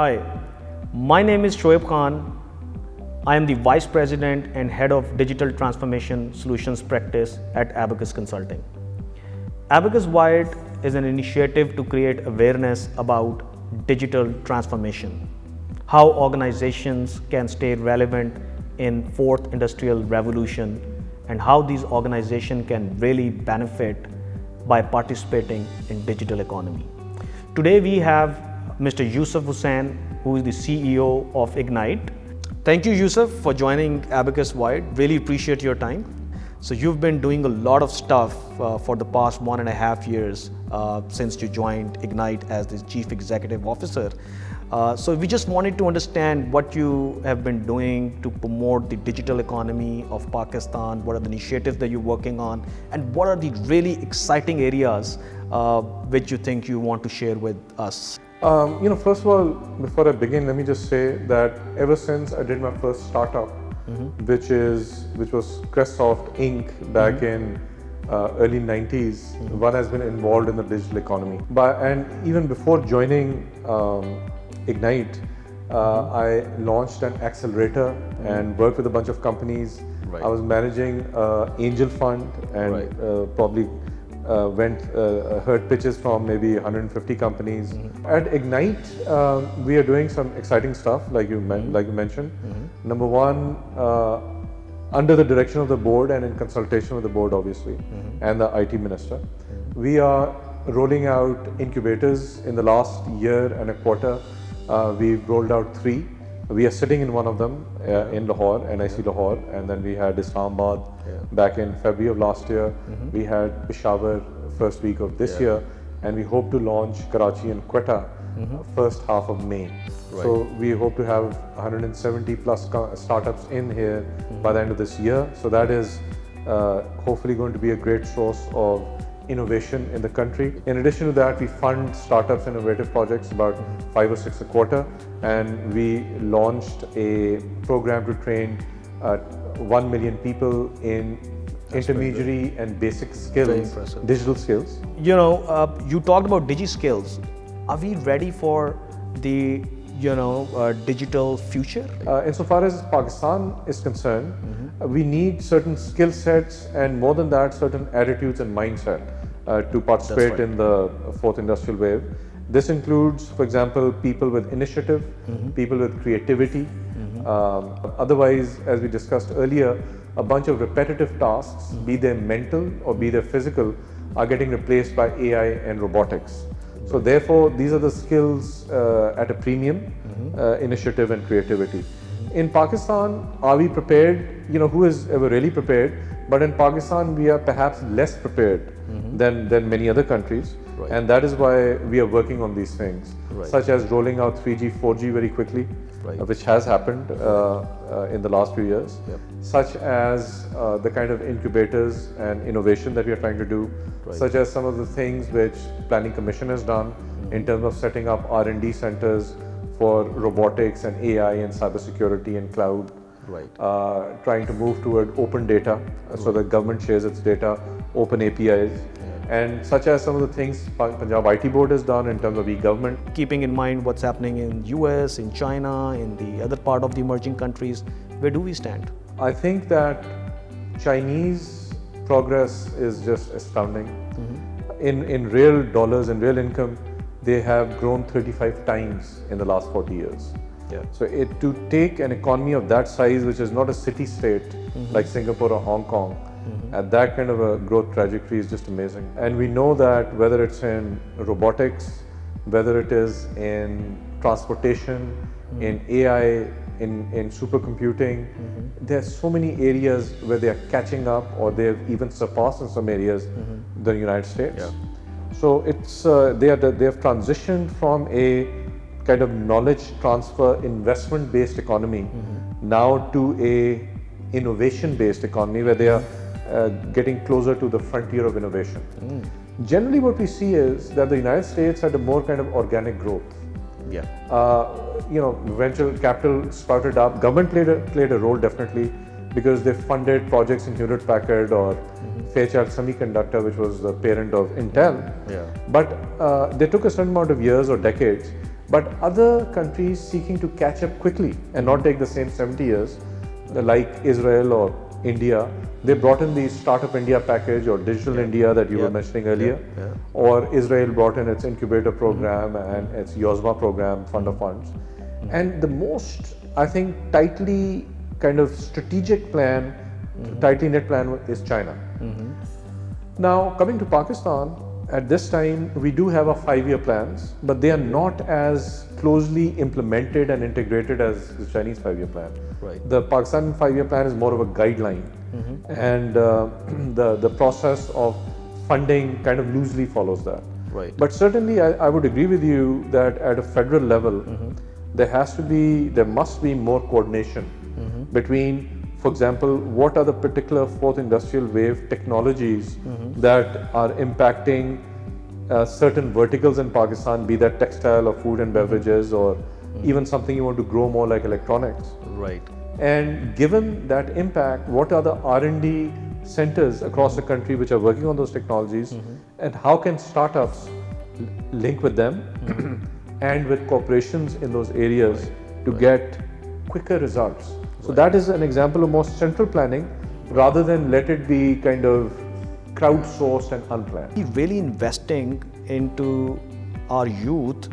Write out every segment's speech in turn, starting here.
Hi, my name is Shoaib Khan. I am the Vice President and Head of Digital Transformation Solutions Practice at Abacus Consulting. Abacus Wide is an initiative to create awareness about digital transformation, how organizations can stay relevant in fourth industrial revolution, and how these organizations can really benefit by participating in digital economy. Today we have Mr. Yusuf Hussain, who is the CEO of Ignite. Thank you, Yusuf, for joining Abacus Wide. Really appreciate your time. So you've been doing a lot of stuff for the past 1.5 years since you joined Ignite as the Chief Executive Officer. So we just wanted to understand what you have been doing to promote the digital economy of Pakistan, what are the initiatives that you're working on, and what are the really exciting areas which you think you want to share with us. First of all, before I begin, let me just say that ever since I did my first startup, which was Crestsoft Inc. back in early 90s, one has been involved in the digital economy. And even before joining Ignite, I launched an accelerator and worked with a bunch of companies. Right. I was managing angel fund and probably heard pitches from maybe 150 companies. At Ignite, we are doing some exciting stuff, like you mentioned. Number one, under the direction of the board and in consultation with the board, obviously, and the IT minister, we are rolling out incubators. In the last year and a quarter, we've rolled out 3. We are sitting in one of them in Lahore, NIC Lahore, and then we had Islamabad back in February of last year. We had Peshawar first week of this year, and we hope to launch Karachi and Quetta first half of May. So we hope to have 170 plus startups in here by the end of this year. So that is hopefully going to be a great source of innovation in the country. In addition to that, we fund startups and innovative projects, about 5 or 6 a quarter, and we launched a program to train 1 million people in intermediary and basic skills, digital skills. You know, you talked about digi skills. Are we ready for the digital future? Insofar as Pakistan is concerned, we need certain skill sets and more than that, certain attitudes and mindset to participate in the fourth industrial wave. This includes, for example, people with initiative, people with creativity. Otherwise, as we discussed earlier, a bunch of repetitive tasks, be they mental or be they physical, are getting replaced by AI and robotics. So therefore, these are the skills at a premium, initiative and creativity. In Pakistan, are we prepared? Who is ever really prepared? But in Pakistan, we are perhaps less prepared than many other countries. And that is why we are working on these things, such as rolling out 3G, 4G very quickly, which has happened in the last few years, such as the kind of incubators and innovation that we are trying to do, such as some of the things which Planning Commission has done in terms of setting up R&D centers for robotics and AI and cybersecurity and cloud, trying to move toward open data so that government shares its data, open APIs, and such as some of the things Punjab IT Board has done in terms of e-government. Keeping in mind what's happening in US, in China, in the other part of the emerging countries, where do we stand? I think that Chinese progress is just astounding. In real dollars and real income, they have grown 35 times in the last 40 years. So to take an economy of that size, which is not a city-state like Singapore or Hong Kong, at that kind of a growth trajectory is just amazing. And we know that whether it's in robotics, whether it is in transportation, in AI, in supercomputing, there are so many areas where they are catching up or they have even surpassed in some areas the United States. So it's they have transitioned from a kind of knowledge transfer, investment-based economy now to a innovation-based economy where they are getting closer to the frontier of innovation. Generally, what we see is that the United States had a more kind of organic growth. Venture capital sprouted up. Government played a role definitely, because they funded projects in Hewlett Packard or Fairchild Semiconductor, which was the parent of Intel. But they took a certain amount of years or decades But other countries seeking to catch up quickly and not take the same 70 years, like Israel or India, they brought in the Startup India package or Digital India that you were mentioning earlier, or Israel brought in its incubator program and its YOSMA program, Fund of Funds. And the most, I think, tightly kind of strategic plan, tightly knit plan is China. Now, coming to Pakistan, at this time, we do have our 5-year plans, but they are not as closely implemented and integrated as the Chinese 5-year plan. Right. The Pakistan 5-year plan is more of a guideline, and the process of funding kind of loosely follows that. Right. But certainly, I would agree with you that at a federal level, there must be more coordination between, for example, what are the particular fourth industrial wave technologies that are impacting certain verticals in Pakistan, be that textile or food and beverages, or even something you want to grow more like electronics. Right. And given that impact, what are the R&D centers across the country which are working on those technologies, and how can startups link with them and with corporations in those areas to get quicker results? So that is an example of more central planning rather than let it be kind of crowdsourced and unplanned. We're really investing into our youth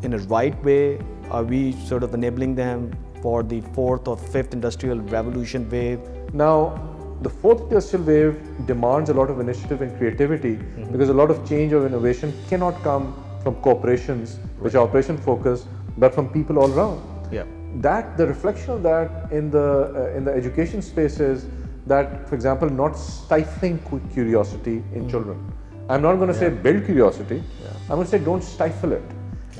in a right way. Are we sort of enabling them for the fourth or fifth industrial revolution wave? Now, the fourth industrial wave demands a lot of initiative and creativity because a lot of change or innovation cannot come from corporations which are operation focused, but from people all around. Yeah. That the reflection of that in the education space is that, for example, not stifling curiosity in children. I'm not going to say build curiosity. I'm going to say don't stifle it.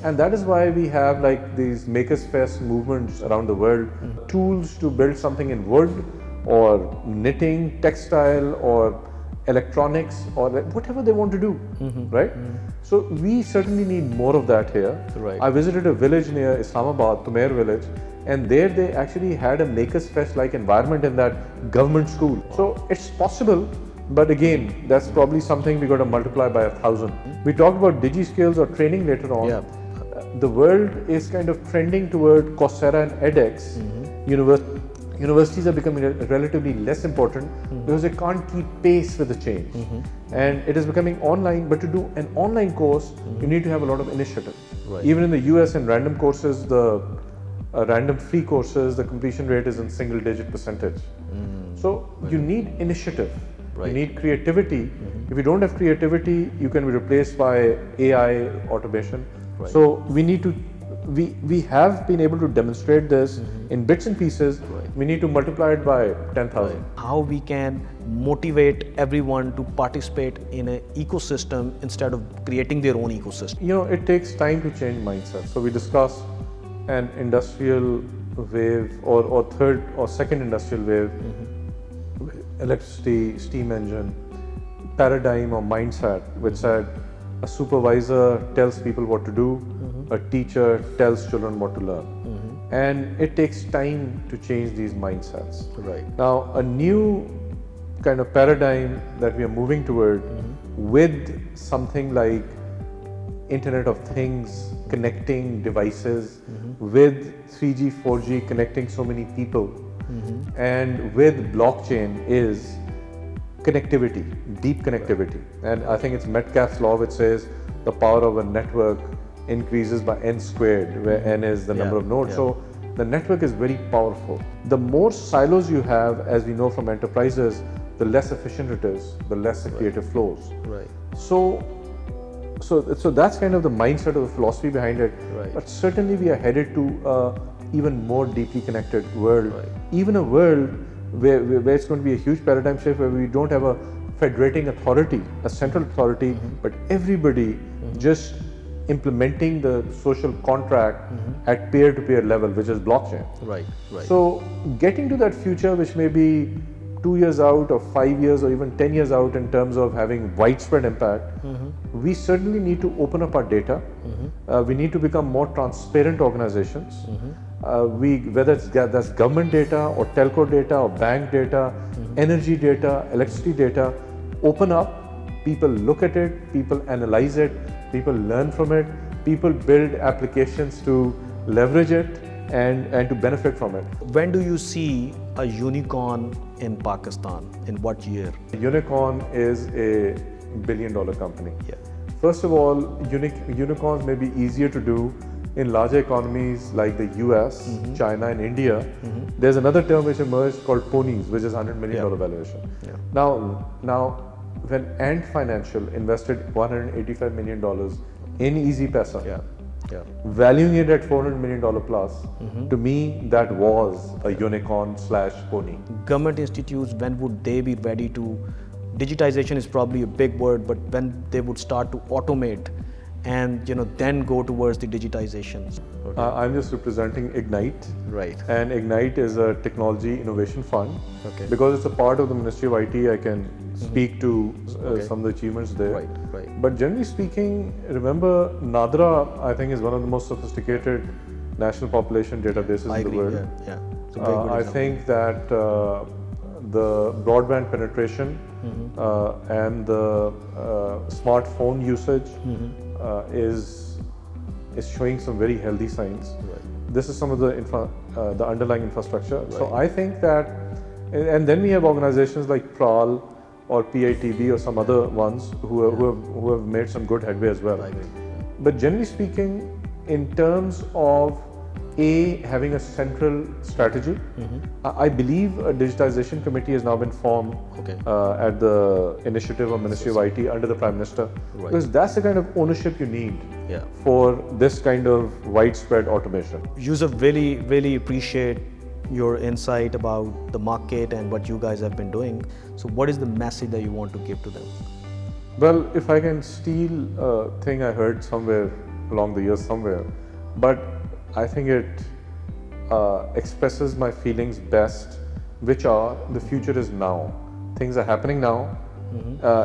And that is why we have like these Makers Fest movements around the world, tools to build something in wood or knitting, textile or electronics or whatever they want to do, right? So we certainly need more of that here. Right. I visited a village near Islamabad, Tumer village, and there they actually had a Makers Fest like environment in that government school. So it's possible, but again, that's probably something we got to multiply by 1,000. We talked about digi skills or training later on. Yeah. The world is kind of trending toward Coursera and edX. Universities are becoming relatively less important because they can't keep pace with the change. And it is becoming online, but to do an online course, you need to have a lot of initiative. Right. Even in the US in random courses, the random free courses, the completion rate is in single-digit percentage. So you need initiative, you need creativity. If you don't have creativity, you can be replaced by AI automation. So we need to, we have been able to demonstrate this in bits and pieces. We need to multiply it by 10,000. How we can motivate everyone to participate in an ecosystem instead of creating their own ecosystem. You know, it takes time to change mindset. So we discussed an industrial wave or third or second industrial wave, electricity, steam engine, paradigm or mindset, which said a supervisor tells people what to do, a teacher tells children what to learn. And it takes time to change these mindsets. Right. Now, a new kind of paradigm that we are moving toward with something like Internet of Things, connecting devices, with 3G, 4G, connecting so many people, and with blockchain is connectivity, deep connectivity. And I think it's Metcalfe's law which says the power of a network increases by n squared, where n is the number of nodes. So the network is very powerful. The more silos you have, as we know from enterprises, the less efficient it is, the less the creative flows. Right. So that's kind of the mindset of the philosophy behind it. Right. But certainly we are headed to even more deeply connected world, even a world where it's going to be a huge paradigm shift where we don't have a federating authority, a central authority, but everybody just implementing the social contract at peer-to-peer level, which is blockchain. Right. So getting to that future, which may be 2 years out or 5 years or even 10 years out in terms of having widespread impact, we certainly need to open up our data. We need to become more transparent organizations. Whether that's government data or telco data or bank data, energy data, electricity data, open up, people look at it, people analyze it, people learn from it, people build applications to leverage it and to benefit from it. When do you see a unicorn in Pakistan? In what year? Unicorn is a billion-dollar company. Yeah. First of all, unicorns may be easier to do in larger economies like the US, China, and India. There's another term which emerged called ponies, which is $100 million valuation. Yeah. Now, when Ant Financial invested $185 million in Easy Pesa, valuing it at $400 million plus, to me that was a unicorn / pony. Government institutes, when would they be ready to? Digitization is probably a big word, but when they would start to automate and then go towards the digitization. Okay. I'm just representing Ignite. Right. And Ignite is a technology innovation fund. Okay. Because it's a part of the Ministry of IT, I can speak to some of the achievements there. Right. But generally speaking, remember Nadra, I think, is one of the most sophisticated national population databases in the world. Yeah. It's a very good I example. think that the broadband penetration and the smartphone usage is showing some very healthy signs. Right. This is some of the underlying infrastructure. Right. So I think that, and then we have organizations like PRAL or PITB or some other ones who have made some good headway as well. I agree. But generally speaking, in terms of having a central strategy, I believe a digitization committee has now been formed at the initiative of Ministry of IT under the Prime Minister, because that's the kind of ownership you need for this kind of widespread automation. Yusuf, really appreciate your insight about the market and what you guys have been doing. So what is the message that you want to give to them? Well, if I can steal a thing I heard somewhere along the years somewhere, but I think it expresses my feelings best, which are the future is now. Things are happening now.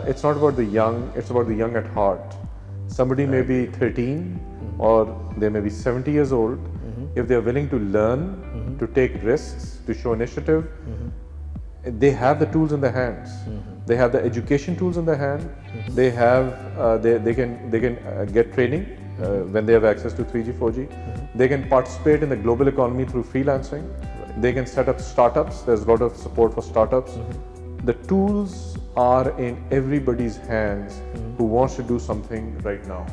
It's not about the young, it's about the young at heart. Somebody may be 13 or they may be 70 years old. If they're willing to learn, to take risks, to show initiative, they have the tools in their hands. They have the education tools in their hand. They have, they can get training when they have access to 3G, 4G. They can participate in the global economy through freelancing. They can set up startups. There's a lot of support for startups. The tools are in everybody's hands who wants to do something right now.